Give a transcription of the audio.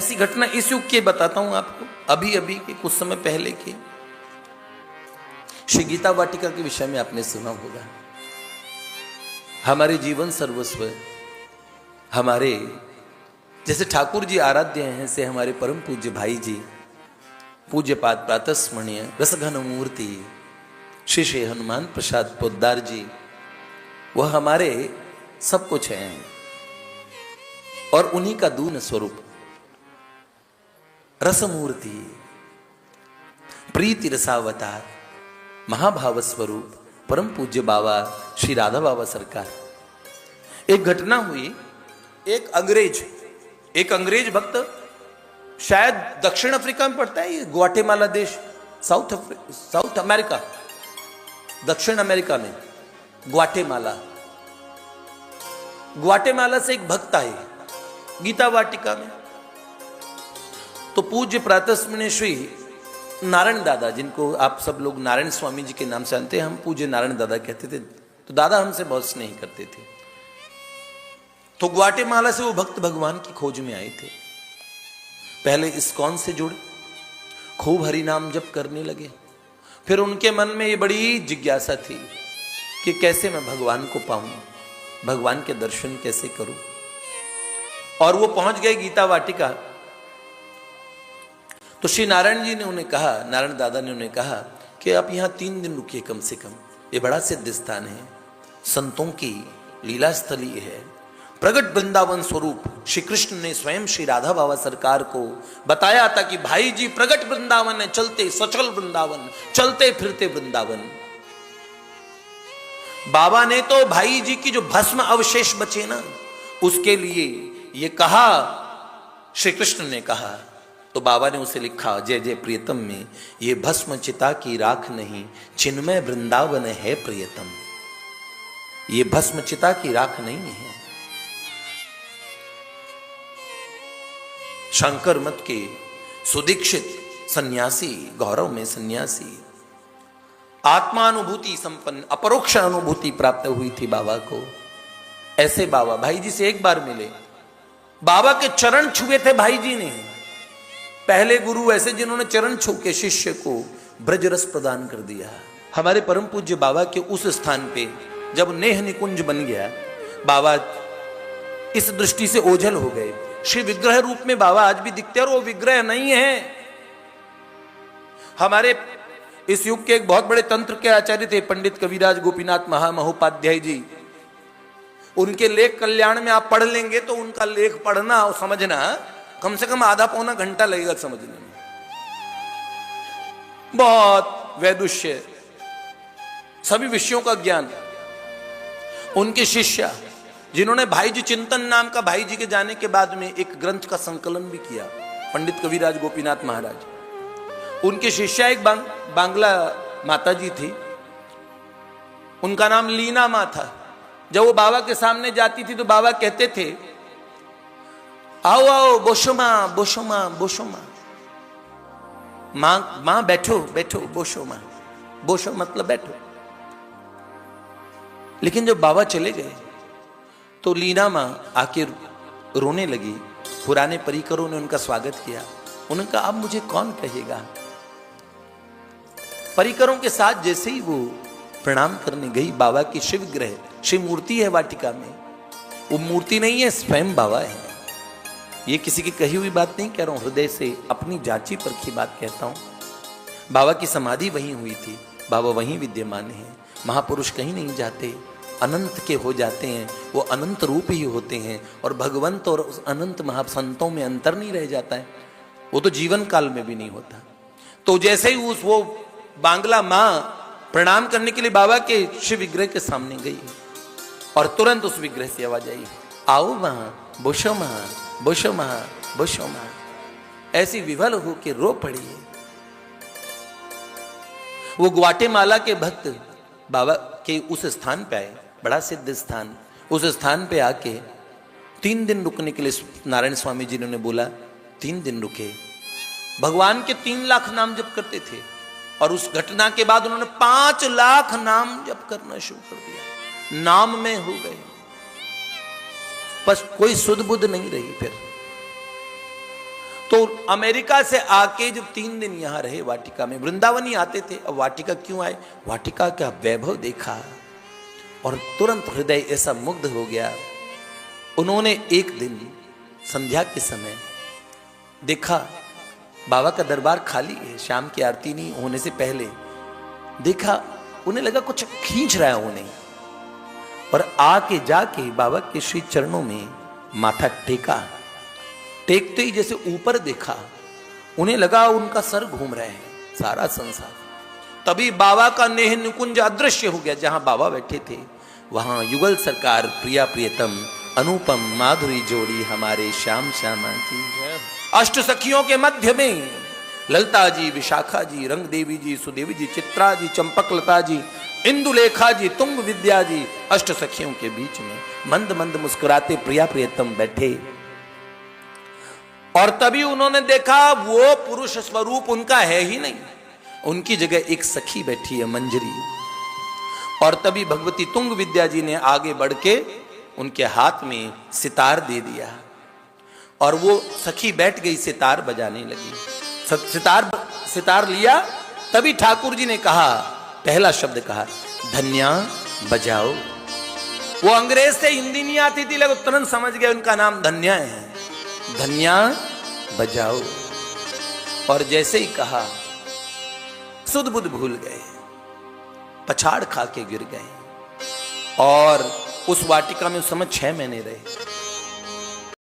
ऐसी घटना इस युग की बताता हूं आपको, अभी अभी के कुछ समय पहले की। श्री गीता वाटिका के विषय में आपने सुना होगा। हमारे जीवन सर्वस्व, हमारे जैसे ठाकुर जी आराध्य हैं, से हमारे परम पूज्य भाई जी पूज्य पाद प्रातस्मरणीय रसघन मूर्ति श्री श्री हनुमान प्रसाद पोद्दार जी, वह हमारे सब कुछ हैं। और उन्हीं का दून स्वरूप रसमूर्ति प्रीति रसावतार महाभाव स्वरूप परम पूज्य बाबा श्री राधा बाबा सरकार। एक घटना हुई, एक अंग्रेज भक्त, शायद दक्षिण अफ्रीका में पड़ता है ये, ग्वाटेमाला देश, साउथ अमेरिका, दक्षिण अमेरिका में ग्वाटेमाला से एक भक्त आए गीता वाटिका में। तो पूज्य प्रातस्मरणीय श्री नारायण दादा, जिनको आप सब लोग नारायण स्वामी जी के नाम से जानते हैं, हम पूज्य नारायण दादा कहते थे। तो दादा हमसे बहुत स्नेह करते थे। तो ग्वाटेमाला से वो भक्त भगवान की खोज में आए थे। पहले इस्कॉन से जुड़े, खूब हरि नाम जप करने लगे। फिर उनके मन में ये बड़ी जिज्ञासा थी कि कैसे मैं भगवान को पाऊं, भगवान के दर्शन कैसे करूं। और वो पहुंच गए गीता वाटिका। तो श्री नारायण जी ने उन्हें कहा, नारायण दादा ने उन्हें कहा कि आप यहां 3 दिन रुकिए कम से कम, ये बड़ा सिद्ध स्थान है, संतों की लीला स्थली है। प्रगट वृंदावन स्वरूप श्री कृष्ण ने स्वयं श्री राधा बाबा सरकार को बताया था कि भाई जी प्रगट वृंदावन है, चलते सचल वृंदावन, चलते फिरते वृंदावन। बाबा ने तो भाई जी की जो भस्म अवशेष बचे ना, उसके लिए ये कहा, श्री कृष्ण ने कहा। तो बाबा ने उसे लिखा जय जय प्रियतम में, ये भस्म चिता की राख नहीं, चिन्मय वृंदावन है प्रियतम। ये भस्म चिता की राख नहीं है। शंकर मत के सुदीक्षित सन्यासी, गौरव में सन्यासी, आत्मानुभूति संपन्न, अपरोक्ष अनुभूति प्राप्त हुई थी बाबा को। ऐसे बाबा भाई जी से एक बार मिले, बाबा के चरण छुए थे भाई जी ने। पहले गुरु ऐसे जिन्होंने चरण छू के शिष्य को ब्रज रस प्रदान कर दिया। हमारे परम पूज्य बाबा के उस स्थान पे जब नेह निकुंज बन गया, बाबा इस दृष्टि से ओझल हो गए। श्री विग्रह रूप में बाबा आज भी दिखते हैं, और वो विग्रह नहीं है। हमारे इस युग के एक बहुत बड़े तंत्र के आचार्य थे पंडित कविराज गोपीनाथ महामहोपाध्याय जी। उनके लेख कल्याण में आप पढ़ लेंगे तो उनका लेख पढ़ना और समझना कम से कम आधा पौना घंटा लगेगा समझने में। बहुत वैदुष्य, सभी विषयों का ज्ञान। उनके शिष्य जिन्होंने भाई जी चिंतन नाम का, भाई जी के जाने के बाद में एक ग्रंथ का संकलन भी किया, पंडित कविराज गोपीनाथ महाराज। उनके शिष्या एक बांग्ला माता जी थी, उनका नाम लीना माँ था। जब वो बाबा के सामने जाती थी तो बाबा कहते थे, आओ आओ बोशो माँ, बोशो माँ, बोशो माँ, माँ माँ बैठो बैठो, बोशो माँ, बोशो मतलब बैठो। लेकिन जब बाबा चले गए तो लीना माँ आके रोने लगी। पुराने परिकरों ने उनका स्वागत किया। उन्होंने कहा, अब मुझे कौन कहेगा। परिकरों के साथ जैसे ही वो प्रणाम करने गई, बाबा की शिव ग्रह, शिव मूर्ति है वाटिका में। वो मूर्ति नहीं है, स्वयं बाबा है। ये किसी की कही हुई बात नहीं कह रहा हूं, हृदय से अपनी जांची परखी बात कहता हूं। बाबा की समाधि वहीं हुई थी, बाबा वहीं विद्यमान है। महापुरुष कहीं नहीं जाते, अनंत के हो जाते हैं, वो अनंत रूप ही होते हैं। और भगवंत और उस अनंत महासंतों में अंतर नहीं रह जाता है, वो तो जीवन काल में भी नहीं होता। तो जैसे ही वो बांग्ला माँ प्रणाम करने के लिए बाबा के शिव विग्रह के सामने गई, और तुरंत उस विग्रह से आवाज आई, आओ माँ, बोशो माँ, बोशो माँ, बोशो माँ। ऐसी विवल होके रो पड़ी है। वो ग्वाटेमाला के भक्त बाबा के उस स्थान पे आए, बड़ा सिद्ध स्थान। उस स्थान पे आके 3 दिन रुकने के लिए नारायण स्वामी जी ने बोला, 3 दिन रुके। भगवान के 3 लाख नाम जप करते थे, और उस घटना के बाद उन्होंने 5 लाख नाम जप करना शुरू कर दिया। नाम में हो गए, बस कोई सुध बुध नहीं रही। फिर तो अमेरिका से आके जब 3 दिन यहां रहे वाटिका में, वृंदावन ही आते थे, अब वाटिका क्यों आए, वाटिका का वैभव देखा और तुरंत हृदय ऐसा मुग्ध हो गया। उन्होंने एक दिन संध्या के समय देखा बाबा का दरबार खाली है, शाम की आरती नहीं होने से पहले देखा, उन्हें लगा कुछ खींच रहा है उन्हें, और आके जाके बाबा के श्री चरणों में माथा टेका। टेकते ही जैसे ऊपर देखा, उन्हें लगा उनका सर घूम रहा है सारा संसार। तभी बाबा का नेह निकुंज अदृश्य हो गया। जहां बाबा बैठे थे वहां युगल सरकार, प्रिया प्रियतम, अनुपम माधुरी जोड़ी हमारे श्याम श्यामा की। अष्ट सखियों के मध्य में ललता जी, विशाखा जी, रंग देवी जी, सुदेवी जी, चित्रा जी, चंपक लता जी, इंदुलेखा जी, तुंग विद्या जी, अष्ट सखियों के बीच में मंद मंद मुस्कुराते प्रिया प्रियतम बैठे। और तभी उन्होंने देखा वो पुरुष स्वरूप उनका है ही नहीं, उनकी जगह एक सखी बैठी है, मंजरी। और तभी भगवती तुंग विद्या जी ने आगे बढ़ के उनके हाथ में सितार दे दिया और वो सखी बैठ गई, सितार बजाने लगी। सितार लिया, तभी ठाकुर जी ने कहा, पहला शब्द कहा, धन्या बजाओ। वो अंग्रेज से हिंदी नहीं आती थी, लेकिन तुरंत समझ गए उनका नाम धन्या है। धन्या बजाओ। और जैसे ही कहा सुध बुध भूल गए, पछाड़ खा के गिर गए। और उस वाटिका में उस समय 6 महीने रहे।